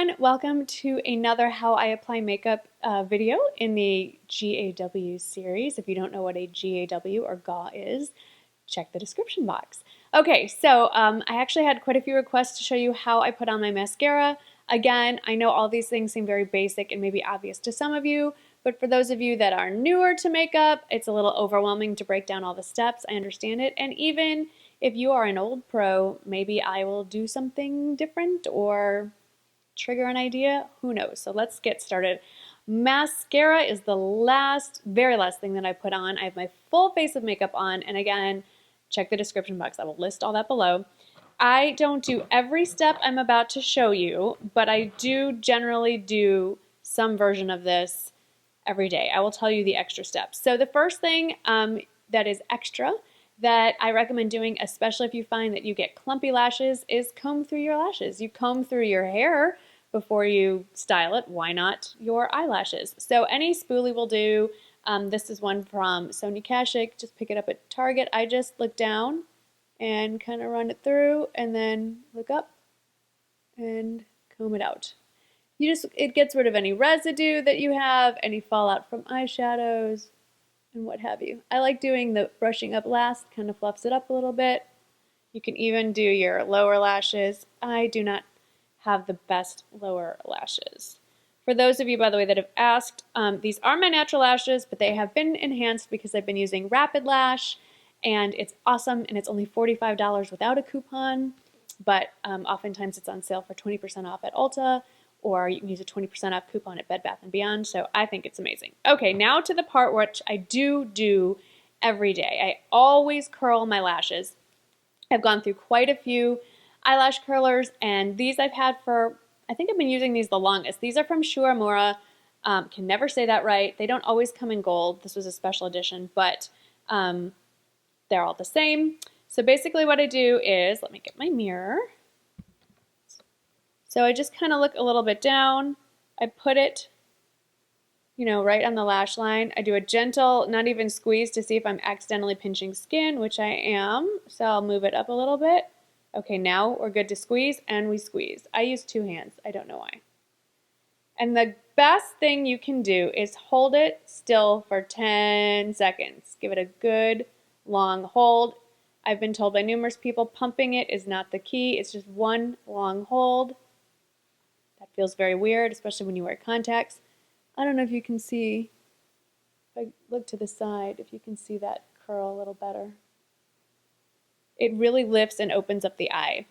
everyone, welcome to another How I Apply Makeup video in the G.A.W series. If you don't know what a G.A.W or GA is, check the description box. Okay, so I actually had quite a few requests to show you how I put on my mascara. Again, I know all these things seem very basic and maybe obvious to some of you, but for those of you that are newer to makeup, it's a little overwhelming to break down all the steps. I understand it, and even if you are an old pro, maybe I will do something different or trigger an idea, who knows. So let's get started. Mascara is the very last thing that I put on. I have my full face of makeup on, and again, check the description box. I will list all that below. I don't do every step I'm about to show you, but I do generally do some version of this every day. I will tell you the extra steps. So the first thing that is extra that I recommend doing, especially if you find that you get clumpy lashes, is comb through your lashes. You comb through your hair before you style it. Why not your eyelashes? So any spoolie will do. This is one from Sonia Kashuk. Just pick it up at Target. I just look down and kind of run it through and then look up and comb it out. It gets rid of any residue that you have, any fallout from eyeshadows, and what have you. I like doing the brushing up last, kind of fluffs it up a little bit. You can even do your lower lashes. I do not have the best lower lashes. For those of you, by the way, that have asked, these are my natural lashes, but they have been enhanced because I've been using Rapid Lash, and it's awesome, and it's only $45 without a coupon, but oftentimes it's on sale for 20% off at Ulta, or you can use a 20% off coupon at Bed Bath & Beyond, so I think it's amazing. Okay, now to the part which I do every day. I always curl my lashes. I've gone through quite a few eyelash curlers, and these I've had for, I think I've been using these the longest. These are from Shuramura. Can never say that right. They don't always come in gold. This was a special edition, but they're all the same. So basically what I do is, let me get my mirror. So I just kind of look a little bit down. I put it, right on the lash line. I do a gentle, not even squeeze to see if I'm accidentally pinching skin, which I am. So I'll move it up a little bit. Okay, now we're good to squeeze, and we squeeze. I use two hands. I don't know why. And the best thing you can do is hold it still for 10 seconds. Give it a good long hold. I've been told by numerous people pumping it is not the key. It's just one long hold. That feels very weird, especially when you wear contacts. I don't know if you can see, if I look to the side, if you can see that curl a little better. It really lifts and opens up the eye. I'm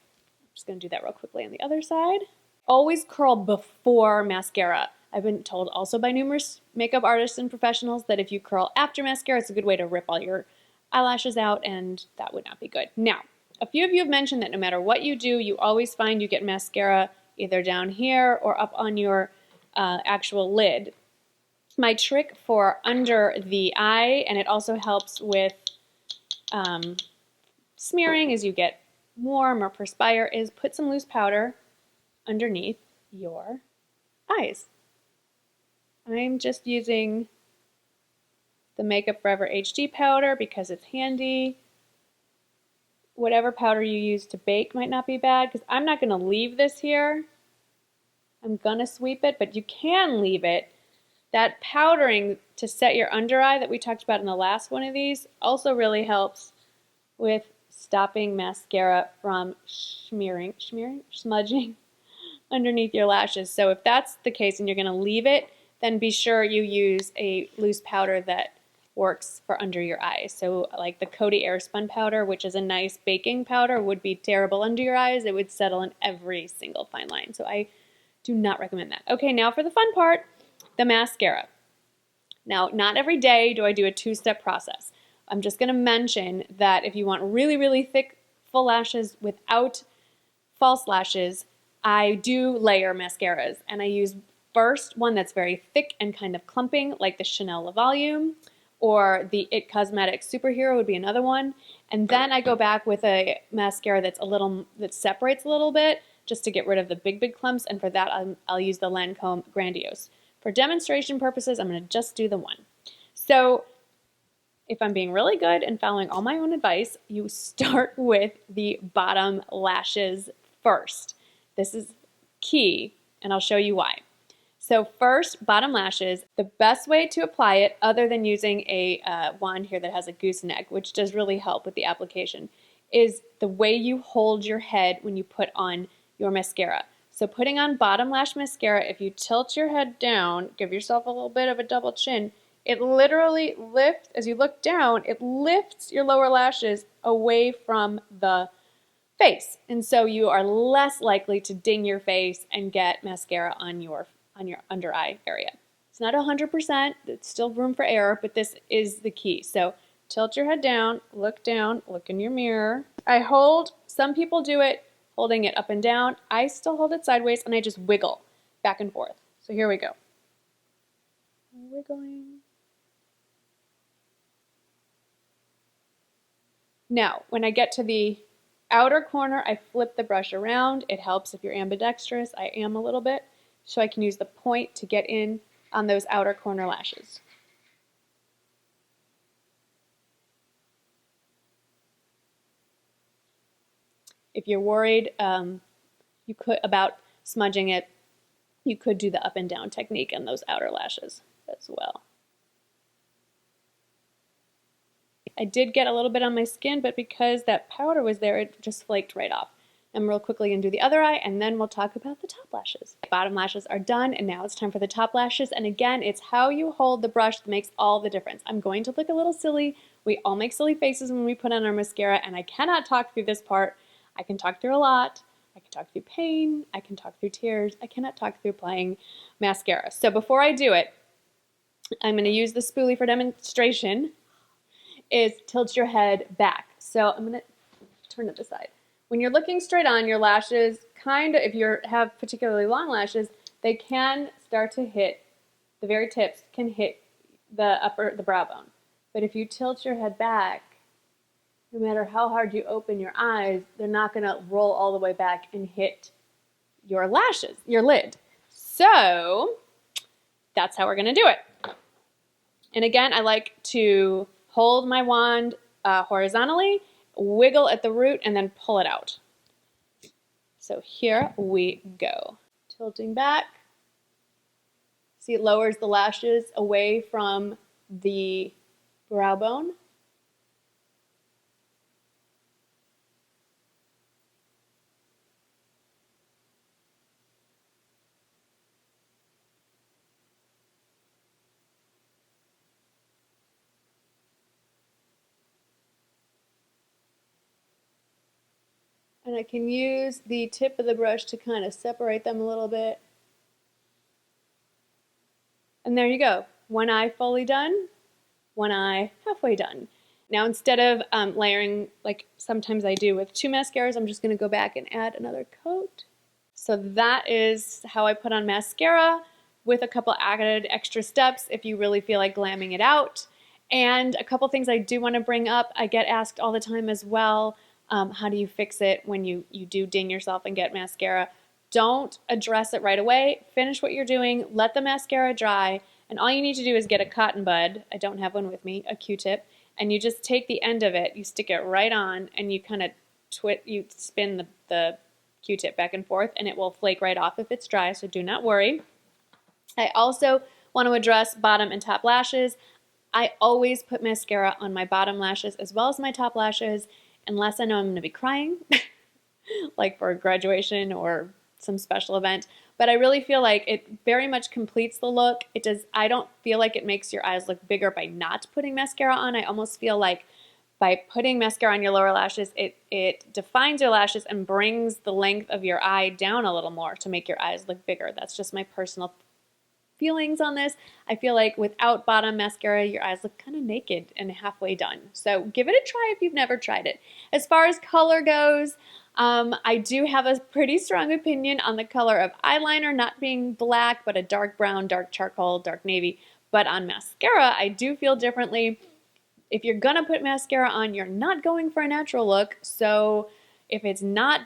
just going to do that real quickly on the other side. Always curl before mascara. I've been told also by numerous makeup artists and professionals that if you curl after mascara, it's a good way to rip all your eyelashes out, and that would not be good. Now, a few of you have mentioned that no matter what you do, you always find you get mascara either down here or up on your actual lid. My trick for under the eye, and it also helps with smearing as you get warm or perspire, is put some loose powder underneath your eyes. I'm just using the Makeup Forever HD powder because it's handy. Whatever powder you use to bake might not be bad, because I'm not going to leave this here. I'm going to sweep it, but you can leave it. That powdering to set your under eye that we talked about in the last one of these also really helps with stopping mascara from smudging underneath your lashes. So if that's the case and you're going to leave it, then be sure you use a loose powder that works for under your eyes. So like the Coty Airspun powder, which is a nice baking powder, would be terrible under your eyes. It would settle in every single fine line. So I do not recommend that. Okay, now for the fun part, the mascara. Now, not every day do I do a two-step process. I'm just going to mention that if you want really, really thick, full lashes without false lashes, I do layer mascaras. And I use first one that's very thick and kind of clumping, like the Chanel La Volume, or the IT Cosmetics Superhero would be another one. And then I go back with a mascara that separates a little bit, just to get rid of the big clumps. And for that, I'll use the Lancome Grandiose. For demonstration purposes, I'm going to just do the one. So if I'm being really good and following all my own advice, you start with the bottom lashes first. This is key. and I'll show you why. So first, bottom lashes. The best way to apply it, other than using a wand here that has a gooseneck, which does really help with the application, is the way you hold your head when you put on your mascara. So putting on bottom lash mascara, if you tilt your head down, give yourself a little bit of a double chin, it literally lifts, as you look down, it lifts your lower lashes away from the face. And so you are less likely to ding your face and get mascara on your under eye area. It's not 100%, it's still room for error, but this is the key. So tilt your head down, look in your mirror. Some people do it holding it up and down. I still hold it sideways and I just wiggle back and forth. So here we go. Wiggling. Now, when I get to the outer corner, I flip the brush around. It helps if you're ambidextrous. I am a little bit. So I can use the point to get in on those outer corner lashes. If you're worried about smudging it, you could do the up and down technique on those outer lashes as well. I did get a little bit on my skin, but because that powder was there, it just flaked right off. I'm real quickly going to do the other eye, and then we'll talk about the top lashes. Bottom lashes are done, and now it's time for the top lashes. And again, it's how you hold the brush that makes all the difference. I'm going to look a little silly. We all make silly faces when we put on our mascara, and I cannot talk through this part. I can talk through a lot. I can talk through pain. I can talk through tears. I cannot talk through applying mascara. So before I do it, I'm going to use the spoolie for demonstration, is tilt your head back. So I'm going to turn it this side. When you're looking straight on, your lashes if you have particularly long lashes, they can start to hit, the very tips can hit the brow bone. But if you tilt your head back, no matter how hard you open your eyes, they're not going to roll all the way back and hit your lashes, your lid. So that's how we're going to do it. And again, I like to hold my wand horizontally, wiggle at the root, and then pull it out. So here we go. Tilting back. See, it lowers the lashes away from the brow bone. And I can use the tip of the brush to kind of separate them a little bit. And there you go. One eye fully done, one eye halfway done. Now instead of layering like sometimes I do with 2 mascaras, I'm just going to go back and add another coat. So that is how I put on mascara with a couple added extra steps if you really feel like glamming it out. And a couple things I do want to bring up. I get asked all the time as well, how do you fix it when you do ding yourself and get mascara? Don't address it right away. Finish what you're doing. Let the mascara dry. And all you need to do is get a cotton bud. I don't have one with me, a Q-tip. And you just take the end of it, you stick it right on, and you kind of spin the Q-tip back and forth, and it will flake right off if it's dry, so do not worry. I also want to address bottom and top lashes. I always put mascara on my bottom lashes as well as my top lashes, unless I know I'm going to be crying, like for graduation or some special event. But I really feel like it very much completes the look. I don't feel like it makes your eyes look bigger by not putting mascara on. I almost feel like by putting mascara on your lower lashes, it defines your lashes and brings the length of your eye down a little more to make your eyes look bigger. That's just my personal feelings on this. I feel like without bottom mascara, your eyes look kind of naked and halfway done. So give it a try if you've never tried it. As far as color goes, I do have a pretty strong opinion on the color of eyeliner not being black, but a dark brown, dark charcoal, dark navy. But on mascara, I do feel differently. If you're gonna put mascara on, you're not going for a natural look. So if it's not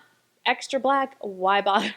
extra black, why bother?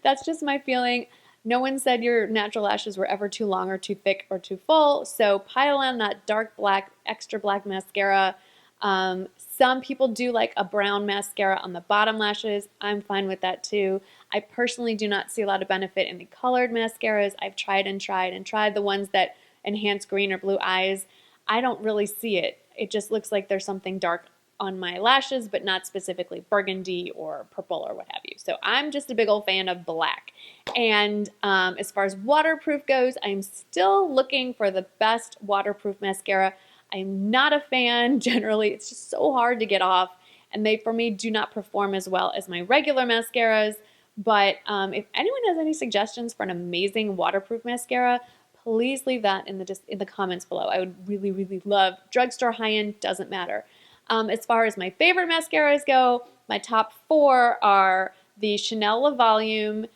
That's just my feeling. No one said your natural lashes were ever too long or too thick or too full. So pile on that dark black, extra black mascara. Some people do like a brown mascara on the bottom lashes. I'm fine with that too. I personally do not see a lot of benefit in the colored mascaras. I've tried and tried and tried the ones that enhance green or blue eyes. I don't really see it. It just looks like there's something dark on my lashes, but not specifically burgundy or purple or what have you. So I'm just a big old fan of black. And as far as waterproof goes, I'm still looking for the best waterproof mascara. I'm not a fan generally. It's just so hard to get off, and they, for me, do not perform as well as my regular mascaras. But if anyone has any suggestions for an amazing waterproof mascara, please leave that in the comments below. I would really, really love. Drugstore, high-end, doesn't matter. As far as my favorite mascaras go, my top 4 are the Chanel La Volume.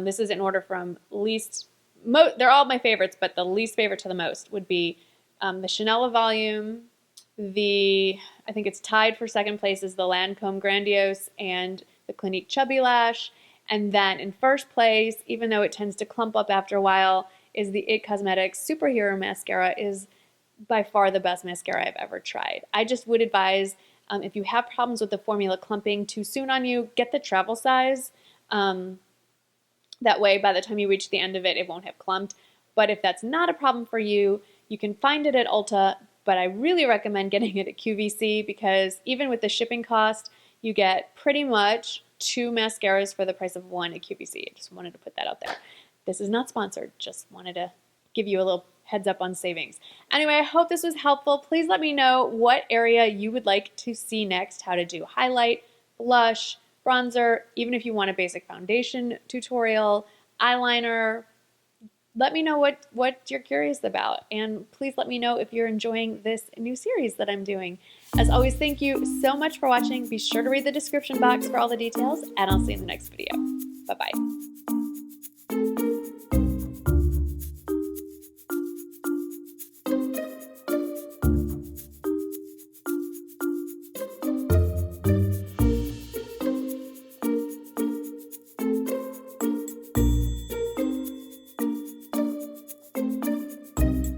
This is in order from least, they're all my favorites, but the least favorite to the most would be the Chanel La Volume. I think it's tied for second place is the Lancome Grandiose and the Clinique Chubby Lash. And then in first place, even though it tends to clump up after a while, is the IT Cosmetics Superhero Mascara. Is by far the best mascara I've ever tried. I just would advise if you have problems with the formula clumping too soon on you, get the travel size. That way, by the time you reach the end of it, it won't have clumped. But if that's not a problem for you, you can find it at Ulta, but I really recommend getting it at QVC because even with the shipping cost, you get pretty much 2 mascaras for the price of 1 at QVC. I just wanted to put that out there. This is not sponsored, just wanted to give you a little heads up on savings. Anyway, I hope this was helpful. Please let me know what area you would like to see next, how to do highlight, blush, bronzer, even if you want a basic foundation tutorial, eyeliner. Let me know what you're curious about, and please let me know if you're enjoying this new series that I'm doing. As always, thank you so much for watching. Be sure to read the description box for all the details, and I'll see you in the next video. Bye-bye.